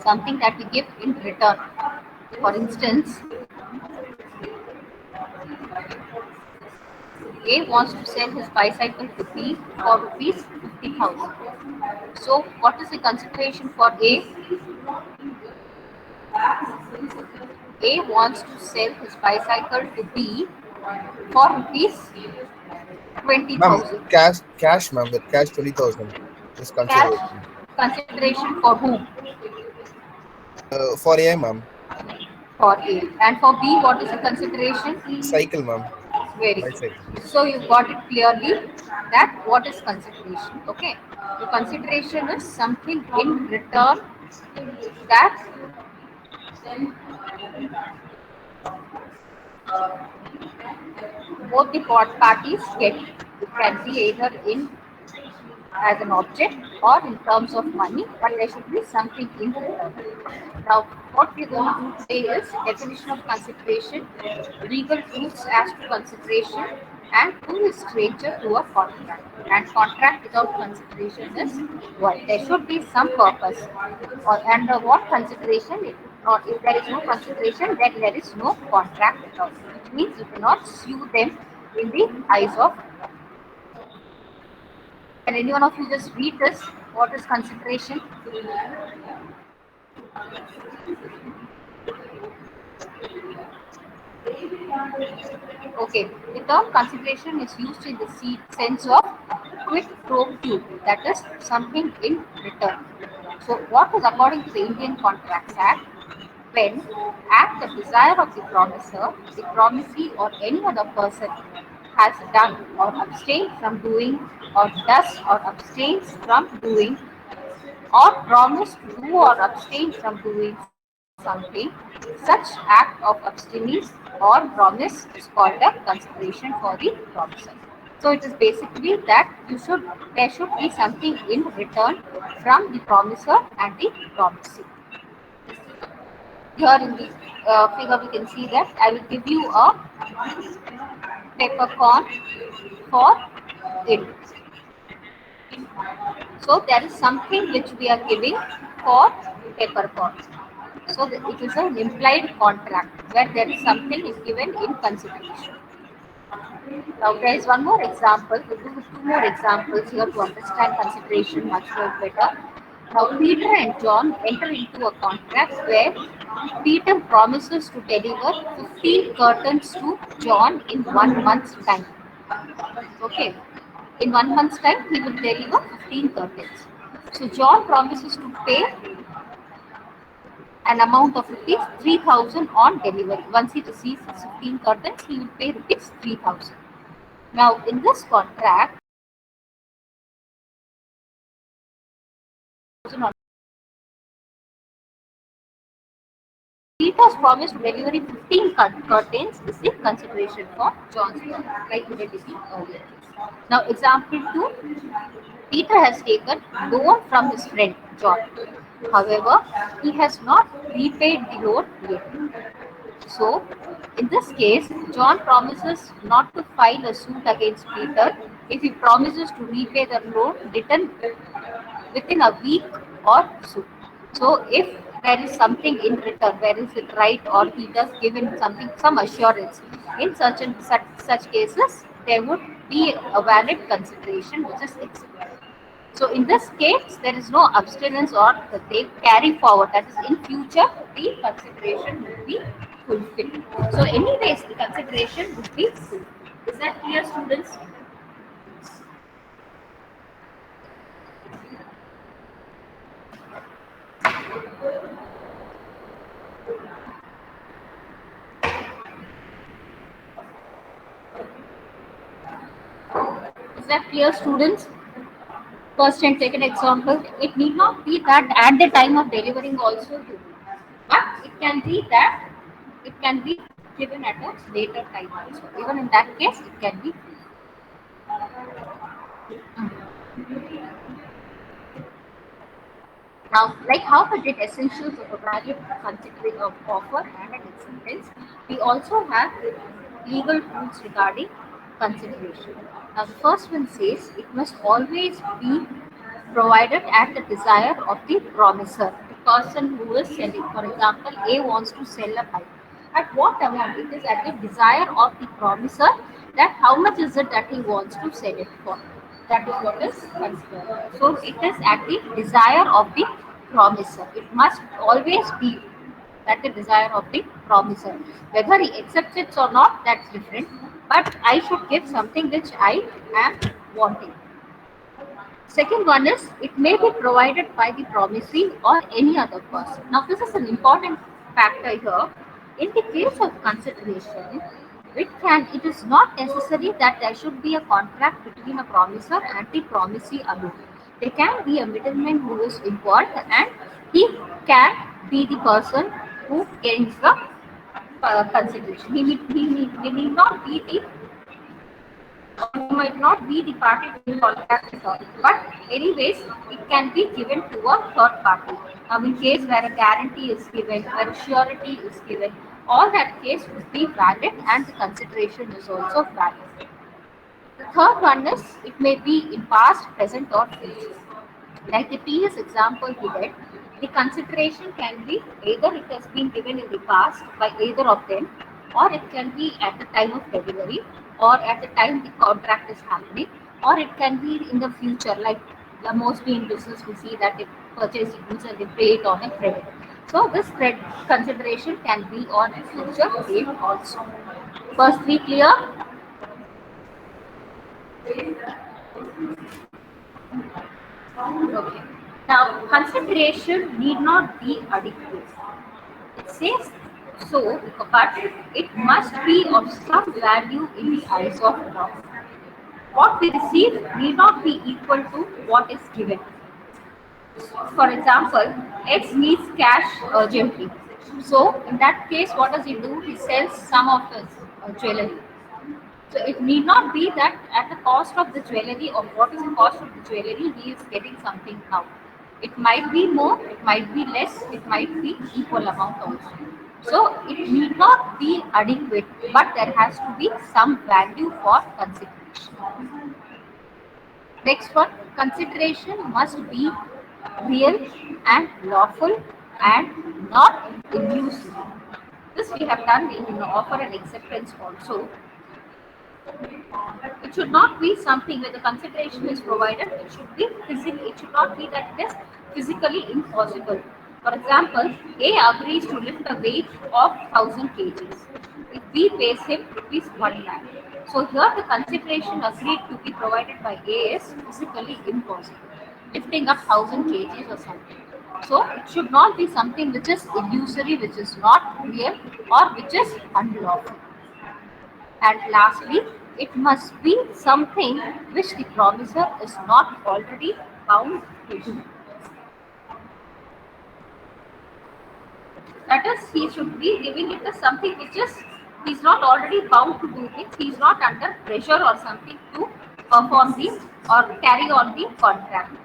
something that we give in return. For instance, A wants to sell his bicycle to B for rupees 50,000. So, what is the consideration for A? A wants to sell his bicycle to B for rupees Ma'am, 20,000. cash, ma'am. That cash 20,000 is Cash consideration. consideration for whom? For A, ma'am. For A. And for B, what is the consideration? Cycle, ma'am. Very Bicycle. good. So you got it clearly that what is consideration. Okay. The consideration is something in return that both the parties get. It can be either in as an object or in terms of money, but there should be something in return. Now, what we're going to do today is definition of consideration, legal rules as to consideration, and who is stranger to a contract. And contract without consideration is void. There should be some purpose, or under what consideration, or if there is no consideration, then there is no contract at all. Which means you cannot sue them in the eyes of. Can any one of you just read this? What is consideration? Okay, the term consideration is used in the sense of quid pro quo, that is something in return. So, what is according to the Indian Contracts Act? When, at the desire of the promisor, the promisee or any other person has done or abstained from doing or does or abstains from doing or promise to do or abstain from doing something, such act of abstinence or promise is called a consideration for the promisor. So it is basically that there should be something in return from the promisor and the promisee. Here in the figure we can see that I will give you a peppercorn for it. So there is something which we are giving for peppercorn. So it is an implied contract where there is something is given in consideration. Now there is one more example. We do two more examples here to understand consideration much more better. Now Peter and John enter into a contract where Peter promises to deliver 15 curtains to John in 1 month's time. Okay. In 1 month's time, he will deliver 15 curtains. So John promises to pay an amount of rupees 3,000 on delivery. Once he receives his 15 curtains, he will pay rupees 3,000. Now, in this contract, Peter's promise to deliver 15 curtains is the consideration for John's contract, like we did in the earlier case. Now, example 2, Peter has taken loan from his friend John. However, he has not repaid the loan yet. So, in this case, John promises not to file a suit against Peter if he promises to repay the loan within a week or so. So, if there is something in return, where is it right, or he does give him something, some assurance, in such cases, there would be a valid consideration which is accepted. So in this case, there is no abstinence or they carry forward. That is, in future, the consideration will be fulfilled. So anyways, the consideration would be fulfilled. Is that clear, students? Is that clear, students? First and second example, it need not be that at the time of delivering also you do, but it can be given at a later time also. Even in that case, it can be. Now, like how we did essentials of a valid considering of offer and an acceptance, we also have legal rules regarding consideration. Now, the first one says it must always be provided at the desire of the promisor. person who is selling. For example, A wants to sell a bike. At what amount? It is at the desire of the promiser that how much is it that he wants to sell it for. That is what is considered. So it is at the desire of the promiser. It must always be at the desire of the promiser. Whether he accepts it or not, that's different. But I should give something which I am wanting. Second one is it may be provided by the promisee or any other person. Now, this is an important factor here. In the case of consideration, it is not necessary that there should be a contract between a promiser and the promisee alone. There can be a middleman who is involved, and he can be the person who gains the consideration. He need not be the or he might not be the party to the contract at all. But anyways, it can be given to a third party. In case where a guarantee is given, where a surety is given, all that case would be valid and the consideration is also valid. The third one is it may be in past, present or future. Like the previous example we did, the consideration can be either it has been given in the past by either of them, or it can be at the time of delivery, or at the time the contract is happening, or it can be in the future. Like mostly in business, we see that they purchase goods and they pay it on a credit. So this credit consideration can be on a future date also. First three clear? Okay. Now, consideration need not be adequate. It says so, but it must be of some value in the eyes of law. What we receive need not be equal to what is given. For example, X needs cash urgently. So, in that case, what does he do? He sells some of his jewelry. So it need not be that at the cost of the jewelry or what is the cost of the jewelry he is getting something out. It might be more, it might be less, it might be equal amount also. So it need not be adequate, but there has to be some value for consideration. Next one, consideration must be real and lawful and not illusory. This we have done in offer and acceptance also. It should not be something where the consideration is provided. It should be physical. It should not be that it is physically impossible. For example, A agrees to lift a weight of 1000 kgs. If B pays him rupees 1 lakh. So here the consideration agreed to be provided by A is physically impossible. Lifting up 1000 kgs or something. So it should not be something which is illusory, which is not real, or which is unlawful. And lastly, it must be something which the promiser is not already bound to do. That is, he should be giving it as something which is he's not already bound to do it. He's not under pressure or something to perform the or carry on the contract.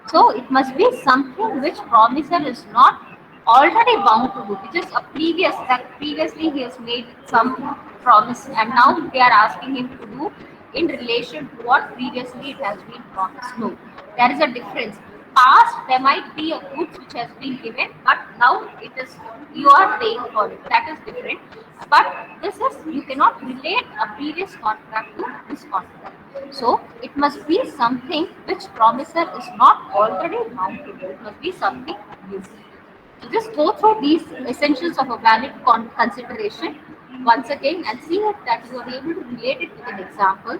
So it must be something which promiser is not already bound to do, which is a previous that previously he has made some promise and now they are asking him to do in relation to what previously it has been promised. No, there is a difference. Past there might be a goods which has been given, but now it is you are paying for it. That is different. But this is you cannot relate a previous contract to this contract. So it must be something which promiser is not already bound to do. It must be something new. So just go through these essentials of a valid consideration once again and see if that you are able to relate it with an example.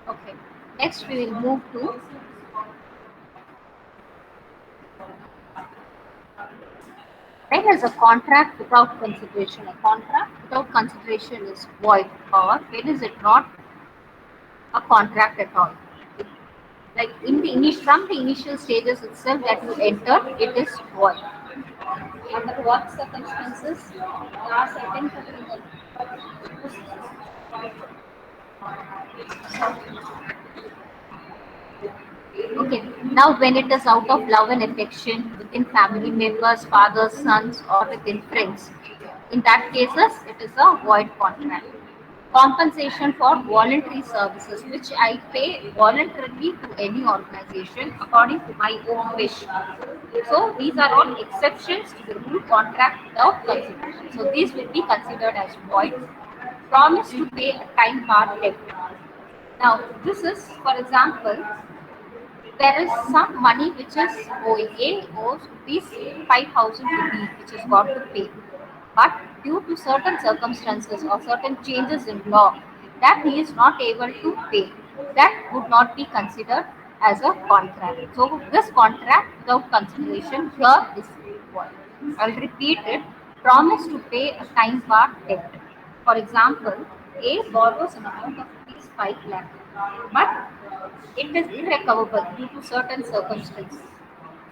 Okay. Next we will move to When is a contract without consideration? A contract without consideration is void, or when is it not a contract at all? Like from the initial stages itself that you enter, it is void. Under what circumstances? There are certain Okay. Now, when it is out of love and affection within family members, fathers, sons, or within friends, in that cases, it is a void contract. Compensation for voluntary services, which I pay voluntarily to any organization according to my own wish. So, these are all exceptions to the rule contract without consideration. So, these will be considered as void. Promise to pay a time bar debt. Now, this is, for example, there is some money which is owing. A owes rupees 5,000 to B, which is got to pay. But due to certain circumstances or certain changes in law, that he is not able to pay, that would not be considered as a contract. So this contract without consideration here is void. I'll repeat it. Promise to pay a time bar debt. For example, A borrows an amount of rupees 5 lakh, but it is irrecoverable due to certain circumstances.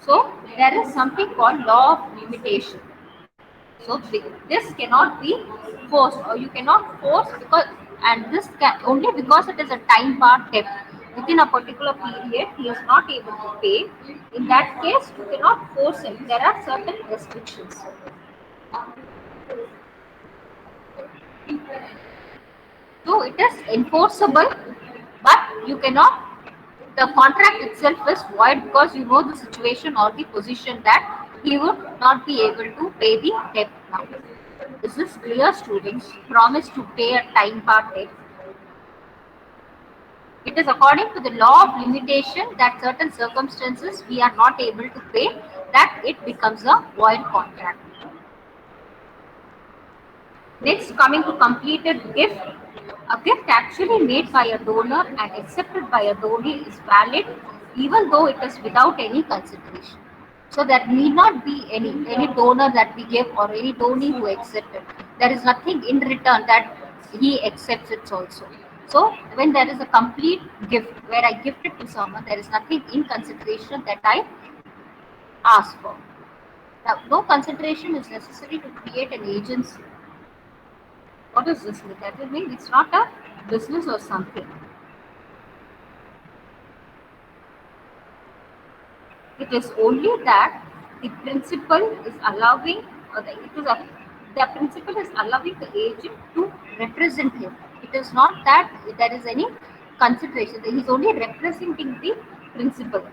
So there is something called law of limitation. So this cannot be forced, or you cannot force because, and this can only because it is a time bar debt. Within a particular period, he is not able to pay. In that case, you cannot force him. There are certain restrictions. So it is enforceable, but you cannot. The contract itself is void because you know the situation or the position that he would not be able to pay the debt now. This is clear, students. Promise to pay a time bar debt. It is according to the law of limitation that certain circumstances we are not able to pay, that it becomes a void contract. Next, coming to completed gift. A gift actually made by a donor and accepted by a donee is valid even though it is without any consideration. So there need not be any donor that we give or any donee who accepts it. There is nothing in return that he accepts it also. So when there is a complete gift where I gift it to someone, there is nothing in consideration that I ask for. Now, no consideration is necessary to create an agency. What does this mean? That will mean it's not a business or something. It is only that the principal is allowing, or the principal is allowing the agent to represent him. It is not that there is any consideration. He is only representing the principal.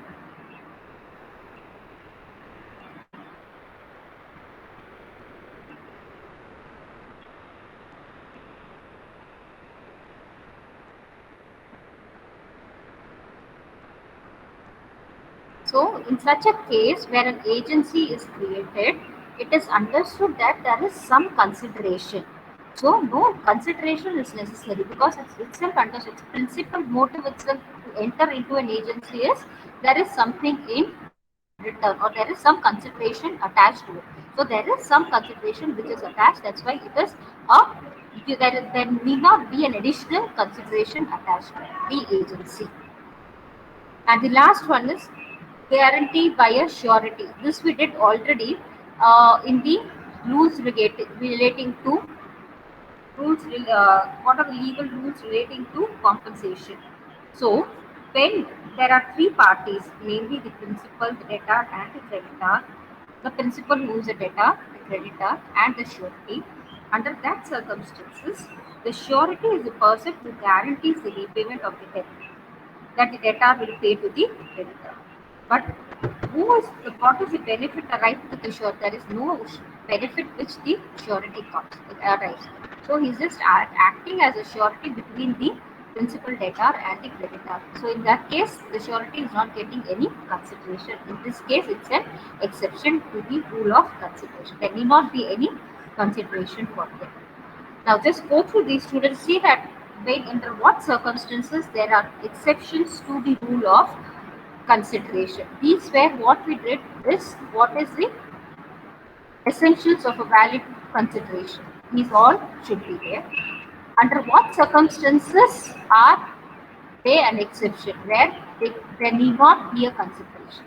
So, in such a case where an agency is created, it is understood that there is some consideration. So, no consideration is necessary because it's itself understood. Its principal motive itself to enter into an agency is there is something in return or there is some consideration attached to it. So, there is some consideration which is attached. That's why it is a there need not be an additional consideration attached to the agency. And the last one is guarantee by a surety. This we did already in the rules relating to what are the legal rules relating to compensation. So when there are three parties, namely the principal, the debtor, and the creditor, the principal who is a debtor, the creditor, and the surety. Under that circumstances, the surety is the person who guarantees the repayment of the debt that the debtor will pay to the creditor. But what is the benefit arrived to the surety? There is no benefit which the surety comes arrives. So he is just acting as a surety between the principal debtor and the creditor. So in that case, the surety is not getting any consideration. In this case, it's an exception to the rule of consideration. There need not be any consideration for them. Now just go through these students, see that when under what circumstances there are exceptions to the rule of consideration. These were what we did is what is the essentials of a valid consideration. These all should be there. Under what circumstances are they an exception where there need not be a consideration?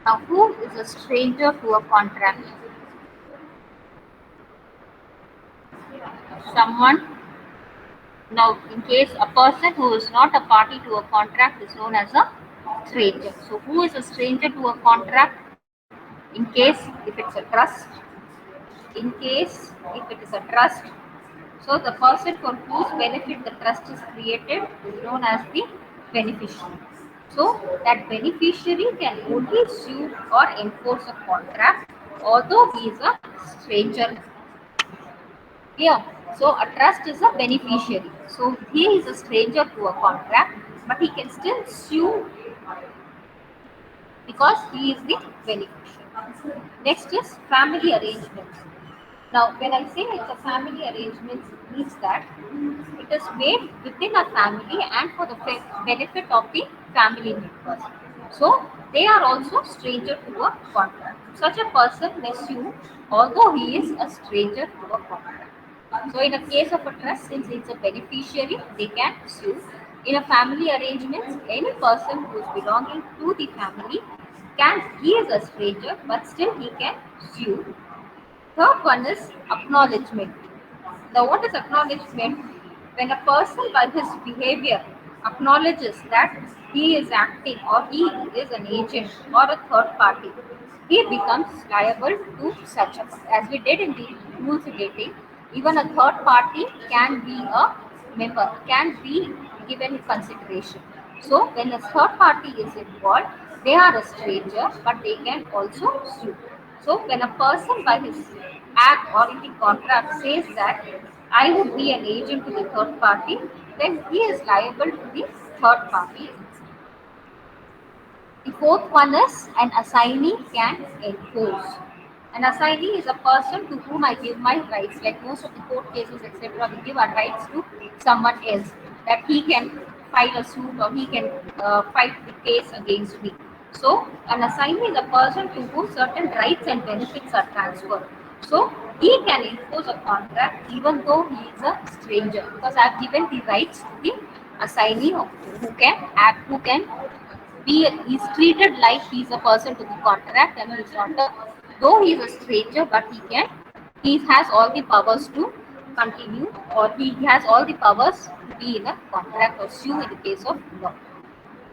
Now, who is a stranger to a contract? Someone. Now, in case a person who is not a party to a contract is known as a stranger. So, who is a stranger to a contract? In case if it's a trust, in case if it is a trust, so the person for whose benefit the trust is created is known as the beneficiary. So that beneficiary can only sue or enforce a contract although he is a stranger. Yeah. So a trust is a beneficiary. So he is a stranger to a contract, but he can still sue because he is the beneficiary. Next is family arrangements. Now, when I say it's a family arrangement, it means that it is made within a family and for the benefit of the family members. So, they are also stranger to a contract. Such a person may sue although he is a stranger to a contract. So, in a case of a trust, since it's a beneficiary, they can sue. In a family arrangements, any person who is belonging to the family he is a stranger, but still he can sue. Third one is acknowledgement. Now, what is acknowledgement? When a person by his behavior acknowledges that he is acting or he is an agent or a third party, he becomes liable to such a, as we did in the rules relating, even a third party can be a member, can be given consideration. So when a third party is involved, they are a stranger, but they can also sue. So when a person by his act or in the contract says that I would be an agent to the third party, then he is liable to the third party. The fourth one is an assignee can enforce. An assignee is a person to whom I give my rights, like most of the court cases, etc. We give our rights to someone else, that he can file a suit or he can fight the case against me. So, an assignee is a person to whom certain rights and benefits are transferred. So, he can enforce a contract even though he is a stranger, because I have given the rights to the assignee who can act, who can he's treated like he's a person to the contract and he's not a Though he is a stranger, but he has all the powers to continue, or he has all the powers to be in a contract or sue in the case of law.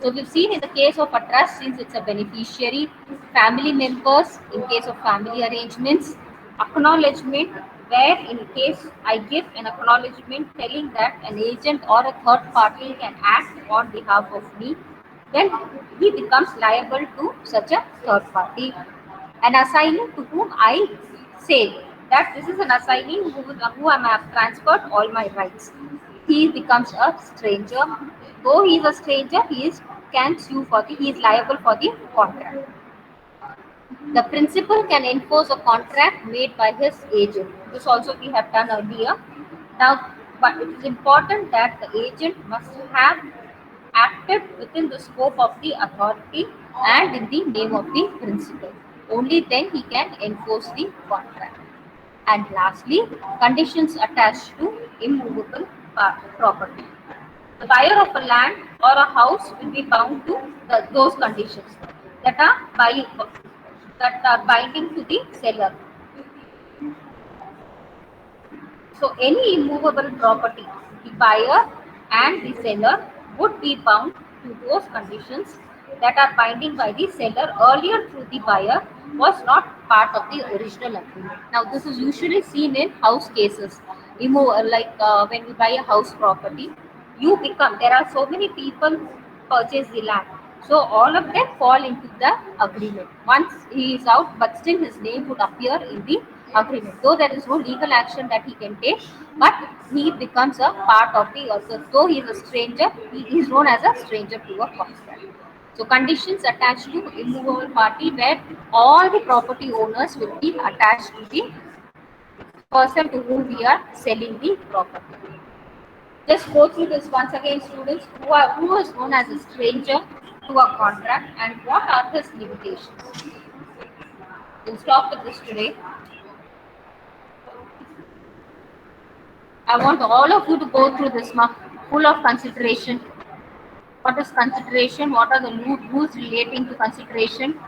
So we've seen in the case of a trust, since it's a beneficiary, family members in case of family arrangements, acknowledgement, where in case I give an acknowledgement telling that an agent or a third party can act on behalf of me, then he becomes liable to such a third party. An assignee to whom I say that this is an assignee who I have transferred all my rights. He becomes a stranger. Though he is a stranger, can sue for he is liable for the contract. The principal can enforce a contract made by his agent. This also we have done earlier. Now, but it is important that the agent must have acted within the scope of the authority and in the name of the principal. Only then he can enforce the contract. And lastly, conditions attached to immovable property. The buyer of a land or a house will be bound to those conditions that are buying that are binding to the seller. So any immovable property, the buyer and the seller would be bound to those conditions that are binding by the seller earlier through the buyer was not part of the original agreement. Now this is usually seen in house cases. When we buy a house property, there are so many people who purchase the land. So all of them fall into the agreement. Once he is out, but still his name would appear in the agreement. Though there is no legal action that he can take, but he becomes a part of the also. Though he is a stranger, he is known as a stranger to a contract. So conditions attached to immovable party where all the property owners will be attached to the person to whom we are selling the property. Just go through this once again, students. Who is known as a stranger to a contract and what are his limitations? We'll stop with this today. I want all of you to go through this full of consideration. What is consideration? What are the rules relating to consideration?